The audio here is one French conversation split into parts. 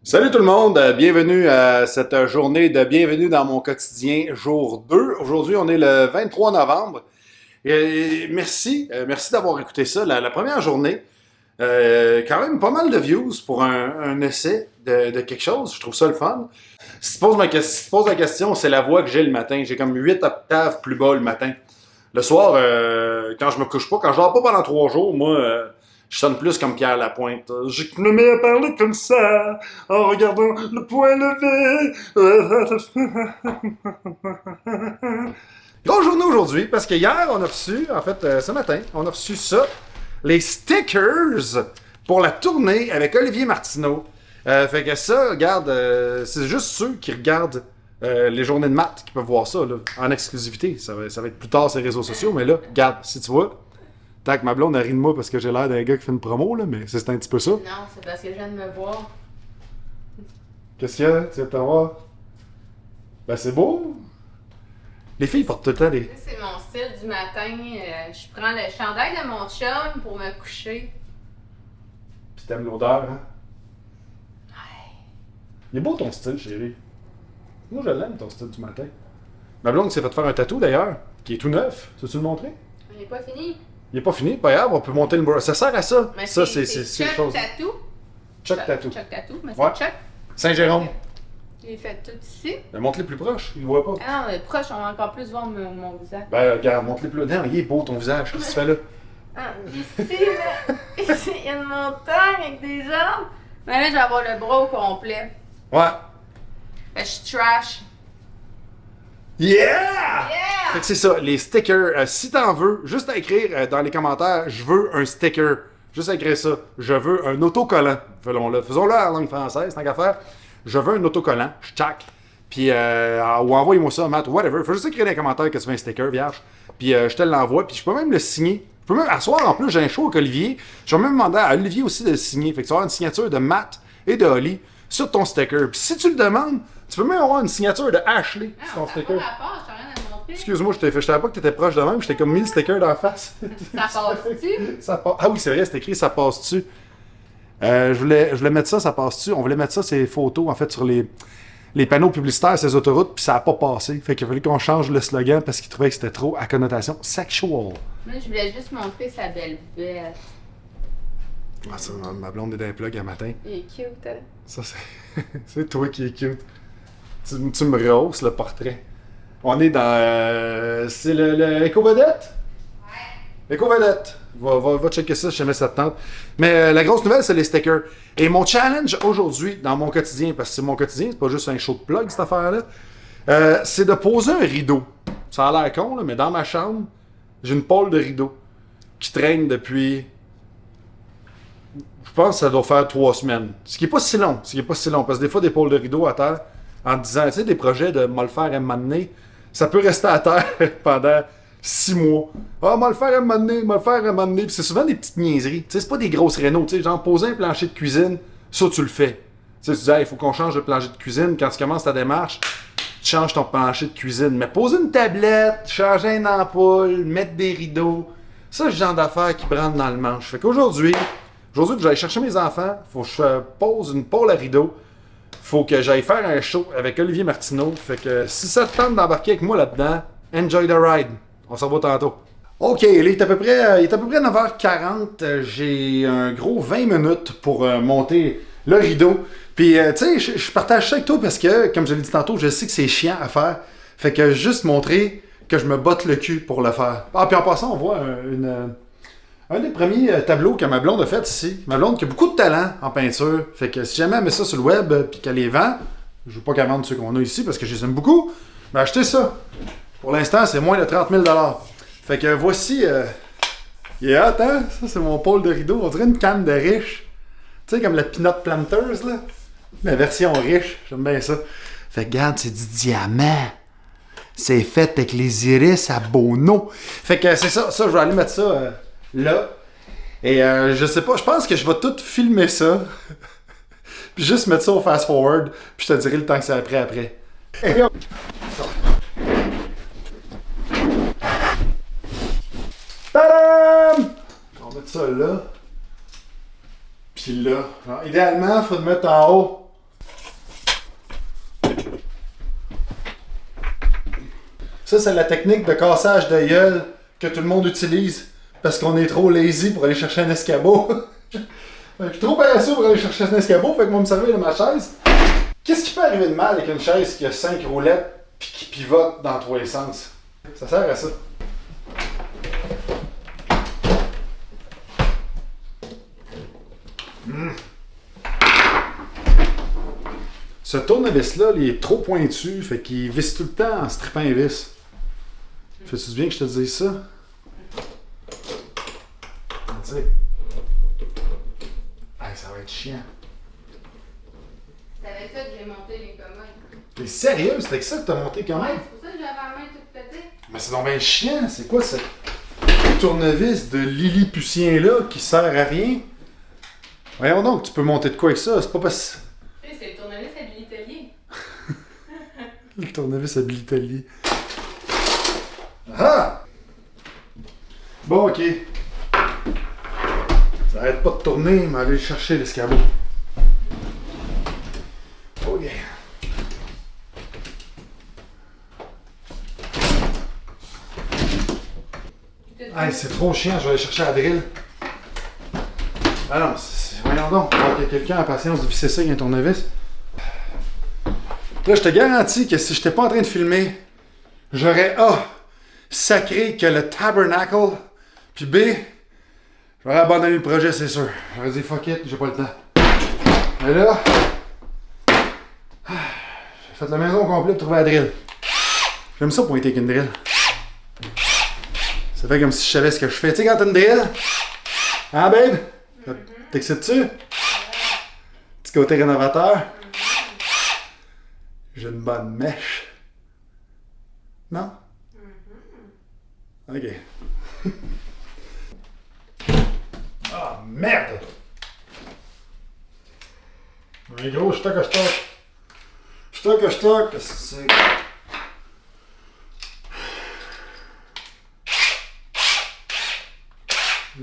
Salut tout le monde, bienvenue à cette journée de Bienvenue dans mon quotidien, jour 2. Aujourd'hui, on est le 23 novembre. Et merci d'avoir écouté ça. La première journée, quand même pas mal de views pour un essai de quelque chose. Je trouve ça le fun. Si tu poses la question, c'est la voix que j'ai le matin. J'ai comme 8 octaves plus bas le matin. Le soir, quand je me couche pas, quand je dors pas pendant 3 jours, moi, je sonne plus comme Pierre Lapointe. Je me mets à parler comme ça, en regardant le point levé. Grosse journée aujourd'hui, parce que hier, on a reçu, ce matin, on a reçu ça, les stickers pour la tournée avec Olivier Martineau. Fait que ça, regarde, c'est juste ceux qui regardent les journées de maths qui peuvent voir ça, là, en exclusivité. Ça va être plus tard sur les réseaux sociaux, mais là, regarde, si tu vois. Tac, ma blonde, elle rit de moi parce que j'ai l'air d'un gars qui fait une promo, là, mais c'est un petit peu ça. Non, c'est parce que je viens de me voir. Qu'est-ce qu'il y a? Tu viens de te voir? Ben, c'est beau! Les filles portent tout le temps des... C'est mon style du matin. Je prends le chandail de mon chum pour me coucher. Pis t'aimes l'odeur, hein? Ouais. Il est beau ton style, chérie. Moi, je l'aime, ton style du matin. Ma blonde s'est fait faire un tatou, d'ailleurs, qui est tout neuf. Veux-tu le montrer? On n'est pas fini. Il est pas fini, pas grave, on peut monter le... Ça sert à ça. Mais ça, c'est quelque Chuck chose. Tattoo. Chuck Tattoo. Chuck Tattoo, mais Ouais. c'est Chuck. Saint-Jérôme. J'ai fait tout ici. Ben, monte-les plus proche, il le voit pas. Ah non, mais proche, on va encore plus voir mon visage. Ben, regarde, monte-les plus... Non, il est beau, ton visage. Qu'est-ce que tu fais là? Ah, ici, là. Ici, il y a une montagne avec des arbres. Mais là, je vais avoir le bras au complet. Ouais. Fait que je suis trash. Yeah! Yeah! Fait que c'est ça, les stickers. Si t'en veux, juste à écrire dans les commentaires, je veux un sticker. Juste à écrire ça. Je veux un autocollant. Faisons-le en langue française, tant qu'à faire. Je veux un autocollant. Je tchac. Puis, ou envoyez-moi ça, Matt, whatever. Faut juste écrire dans les commentaires que tu veux un sticker, vierge. Puis, je te l'envoie. Puis, je peux même le signer. Je peux même, à soir, en plus, j'ai un show avec Olivier. Je vais même demander à Olivier aussi de le signer. Fait que tu vas avoir une signature de Matt et de Oli sur ton sticker. Puis, si tu le demandes, tu peux même avoir une signature de Ashley sur ton Ça sticker. n'a pas rapport, je t'ai rien à te montrer. Excuse-moi, je savais pas que t'étais proche de même, j'étais comme mis le sticker dans la face. Ça passe-tu? Ça passe. Ah oui, c'est vrai, c'est écrit ça passe-tu. Je voulais mettre ça passe-tu. On voulait mettre ça, ces photos, en fait, sur les panneaux publicitaires, ces autoroutes, puis ça a pas passé. Fait qu'il a fallu qu'on change le slogan parce qu'il trouvait que c'était trop à connotation sexual. Moi, je voulais juste montrer sa belle bête. Ah, ça, ma blonde est d'un plug un matin. Il est cute, hein? Ça, c'est. C'est toi qui es cute. Tu me rehausses le portrait. On est dans. C'est le Éco-Vedette? Ouais. Éco-Vedette. Va checker ça, je sais jamais ça te tente. Mais la grosse nouvelle, c'est les stickers. Et mon challenge aujourd'hui, dans mon quotidien, parce que c'est mon quotidien, c'est pas juste un show de plug, cette affaire-là, c'est de poser un rideau. Ça a l'air con, là, mais dans ma chambre, j'ai une pôle de rideau qui traîne depuis. Je pense que ça doit faire 3 semaines. Ce qui est pas si long. Parce que des fois, des pôles de rideau à terre, en disant, tu sais, des projets de me le faire à un moment donné, ça peut rester à terre pendant 6 mois. Ah, me le faire à un moment donné, Puis c'est souvent des petites niaiseries. Tu sais, c'est pas des grosses rénaux. Tu sais, genre, poser un plancher de cuisine, ça, tu le fais. Tu sais, tu dis, il faut qu'on change de plancher de cuisine. Quand tu commences ta démarche, tu changes ton plancher de cuisine. Mais poser une tablette, changer une ampoule, mettre des rideaux, ça, c'est le genre d'affaires qui brandent dans le manche. Fait qu'aujourd'hui, que j'aille chercher mes enfants, faut que je pose une pôle à rideau. Faut que j'aille faire un show avec Olivier Martineau. Fait que si ça te tente d'embarquer avec moi là-dedans, enjoy the ride. On s'en va tantôt. OK, il est à peu près 9h40. J'ai un gros 20 minutes pour monter le rideau. Puis, tu sais, je partage ça avec toi parce que, comme je l'ai dit tantôt, je sais que c'est chiant à faire. Fait que juste montrer que je me botte le cul pour le faire. Ah, puis en passant, on voit un des premiers tableaux que ma blonde a fait ici. Ma blonde qui a beaucoup de talent en peinture. Fait que si jamais elle met ça sur le web puis qu'elle les vend, je veux pas qu'elle vende ceux qu'on a ici parce que je les aime beaucoup, mais achetez ça. Pour l'instant, c'est moins de 30 000 $. Fait que voici... il est hot, hein? Ça, c'est mon pôle de rideau. On dirait une canne de riche. Tu sais, comme la Peanut Planters, là. La version riche. J'aime bien ça. Fait que regarde, c'est du diamant. C'est fait avec les iris à Bono. Fait que c'est ça. Ça, je vais aller mettre ça... là. Et je sais pas, je pense que je vais tout filmer ça. Puis juste mettre ça au fast forward. Puis je te dirai le temps que c'est après. Tadam! On va mettre ça là. Puis là. Alors, idéalement, il faut le mettre en haut. Ça, c'est la technique de cassage de gueule que tout le monde utilise parce qu'on est trop lazy pour aller chercher un escabeau. Je suis trop paresseux pour aller chercher un escabeau, fait que moi me servir de ma chaise. Qu'est-ce qui peut arriver de mal avec une chaise qui a 5 roulettes puis qui pivote dans tous les sens? Ça sert à ça. Ce tournevis-là, il est trop pointu, fait qu'il visse tout le temps en strippant les vis. Fais-tu bien que je te dise ça? Tu sais. Hey, ça va être chiant. C'est avec ça que j'ai monté les commodes. T'es sérieux? C'est avec ça que t'as monté quand même? Ouais, c'est pour ça que j'avais la main toute pétée. Mais c'est donc bien chiant. C'est quoi ce tournevis de Lilliputien-là qui sert à rien? Voyons donc, tu peux monter de quoi avec ça? C'est pas parce... Tu sais, c'est le tournevis à l'Italier. Le tournevis à l'Italier. Ah! Bon, ok. Ça arrête pas de tourner, mais aller chercher l'escabeau. Ok. Hey, c'est trop chiant, je vais aller chercher la drill. Ah non, voyons donc, il y a quelqu'un a la patience de visser ça avec un tournevis. Là, je te garantis que si j'étais pas en train de filmer, j'aurais A, sacré que le tabernacle, puis B, j'aurais abandonné le projet, c'est sûr. J'aurais dit fuck it, j'ai pas le temps. Mais là, j'ai fait la maison au complet pour trouver la drill. J'aime ça pointer avec une drill. Ça fait comme si je savais ce que je fais. Tu sais, quand t'as une drill, hein, babe? T'excites-tu? Petit côté rénovateur. J'ai une bonne mèche. Non? Ok. Ah, merde! Mais gros, je toque. Qu'est-ce que c'est?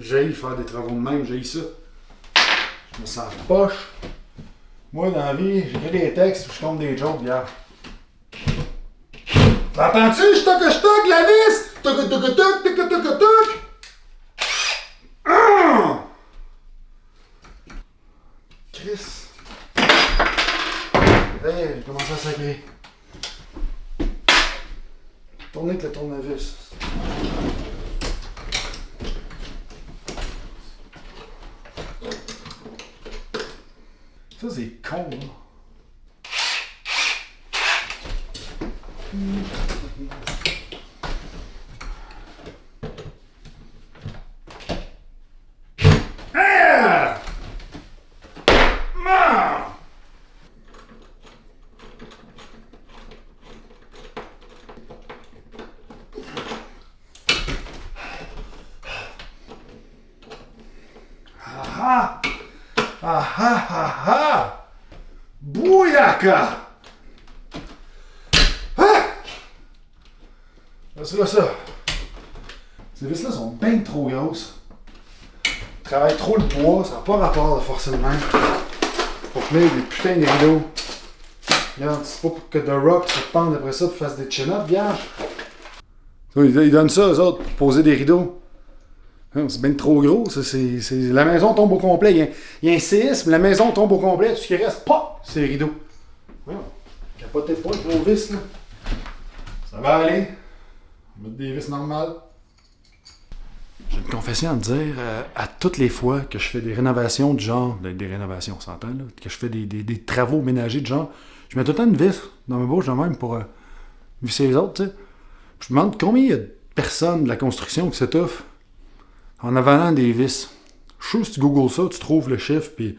J'ai faire des travaux de même, j'ai ça. Je me sens poche. Moi, dans la vie, j'écris des textes, je compte des jokes hier. T'entends-tu? Je toque, la vis! Toc! Ah! Chris. Hey, j'ai commencé à sacrer. Tournez avec le tournevis. Ça, c'est con, là. Ah! Ah! Ah! Ah! Bouillaka! Ah! C'est là ça. Ces vis-là sont bien trop grosses. Travaille trop le bois, ça n'a pas rapport de forcer le même. Pour tenir des putains de rideaux. Regarde, c'est pas pour que The Rock se pende après ça pour fasse des chin-ups, vierge. Ils donnent ça, eux autres, pour poser des rideaux. C'est bien trop gros, ça, la maison tombe au complet. Il y a un séisme, la maison tombe au complet, tout ce qui reste, pop, c'est les rideaux. Ouais, capotez pas avec vos vis, là. Ça va aller. On va mettre des vis normales. J'ai une confession à te dire, à toutes les fois que je fais des rénovations du genre, des rénovations, on s'entend, là, que je fais des travaux ménagers du genre, je mets tout le temps une vis dans ma bouche de même pour visser les autres, tu sais. Je me demande combien il y a de personnes de la construction qui s'étouffent en avalant des vis. Je suis sûr, si tu googles ça, tu trouves le chiffre, puis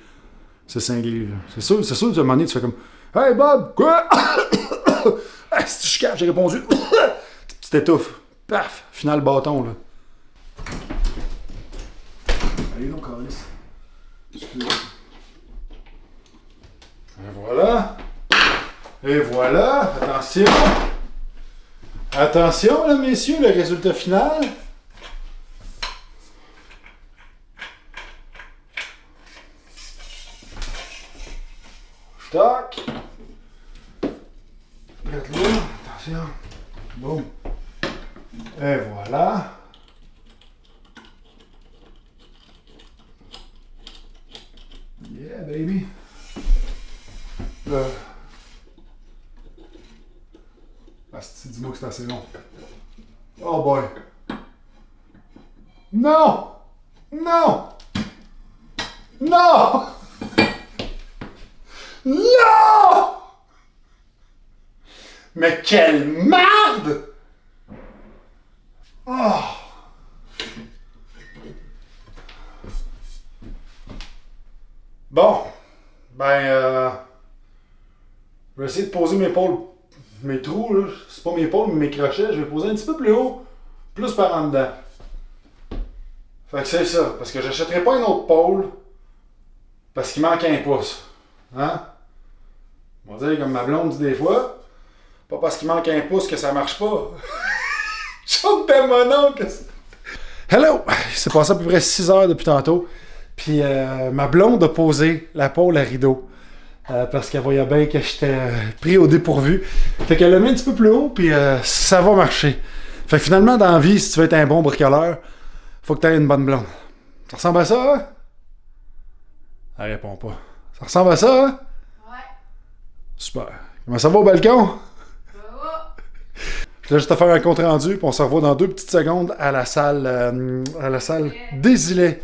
c'est cinglé. C'est sûr, à un moment donné, tu fais comme « Hey Bob, quoi? » Ah, si je capte, j'ai répondu. Tu t'étouffes. Paf, final bâton, là. Allez donc, Alice. Excusez-moi. Et voilà. Et voilà. Attention. Attention, là, messieurs, le résultat final. Tac. Regarde là. Attention. Boum. Et voilà. Yeah, baby. Asti, dis-moi que c'est assez long. Oh boy. Non! Non! Non! Non! Mais quelle merde! Oh! Bon. Je vais essayer de poser mes trous, là. C'est pas mes pôles, mais mes crochets. Je vais poser un petit peu plus haut, plus par en dedans. Fait que c'est ça, parce que j'achèterai pas un autre pôle parce qu'il manque un pouce. Hein? On va dire comme ma blonde dit des fois, pas parce qu'il manque un pouce que ça marche pas. Chante de mon oncle! Hello! Il s'est passé à peu près 6 heures depuis tantôt. Puis ma blonde a posé la pôle à rideau. Parce qu'elle voyait bien que j'étais pris au dépourvu. Fait qu'elle l'a mis un petit peu plus haut, puis ça va marcher. Fait que finalement, dans la vie, si tu veux être un bon bricoleur, faut que tu aies une bonne blonde. Ça ressemble à ça, hein? Elle répond pas. Ça ressemble à ça, hein? Ouais. Super. Comment ça va au balcon? Ça va. Je vais juste te faire un compte rendu, puis on se revoit dans 2 petites secondes à la salle des Îlets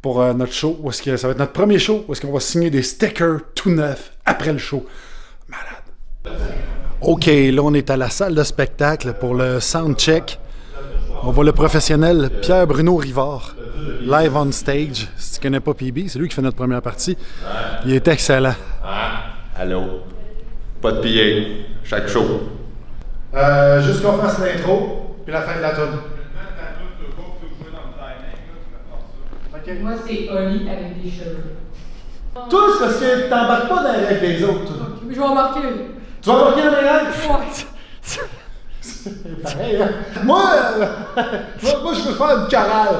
pour notre show. Où est-ce que ça va être notre premier show, où est-ce qu'on va signer des stickers tout neufs après le show. Malade. OK, là, on est à la salle de spectacle pour le soundcheck. On voit le professionnel Pierre-Bruno Rivard, live on stage. Si tu connais pas PB, c'est lui qui fait notre première partie. Il est excellent. Ah, allô? Pas de billets. Chaque show. Juste qu'on fasse l'intro, puis la fin de la tune. Okay. Moi, c'est Oli avec des cheveux. Tous, parce que t'embarques pas dans les rêves des autres. Toi. Je vais embarquer. Tu vas embarquer dans les rêves? Ouais. C'est pareil, hein? Moi, je veux faire une chorale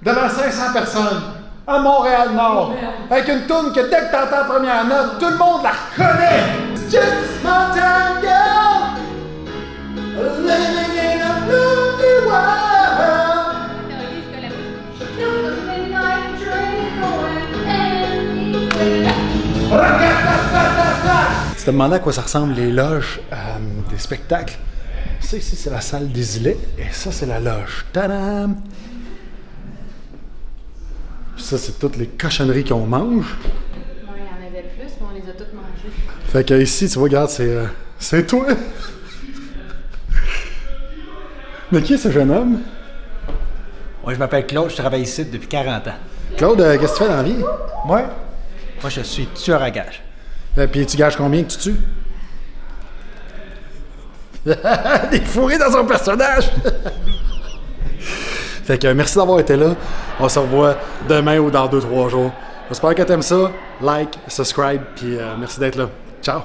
devant 500 personnes à Montréal-Nord. Avec une toune que dès que t'entends la première note, tout le monde la reconnaît. It's just a small town girl living in a lonely world. Tu te demandais à quoi ça ressemble les loges des spectacles. Ça ici, c'est la salle des Îlets et ça, c'est la loge. Tadam! Ça, c'est toutes les cochonneries qu'on mange. Ouais, il y en avait plus, mais on les a toutes mangées. Fait que ici, tu vois, regarde, c'est toi. Mais qui est ce jeune homme? Moi, je m'appelle Claude, je travaille ici depuis 40 ans. Claude, qu'est-ce que tu fais dans la vie? Moi, je suis tueur à gage. Puis tu gages combien que tu tues? Il est fourré dans son personnage! Fait que merci d'avoir été là. On se revoit demain ou dans 2-3 jours. J'espère que t'aimes ça. Like, subscribe, puis merci d'être là. Ciao!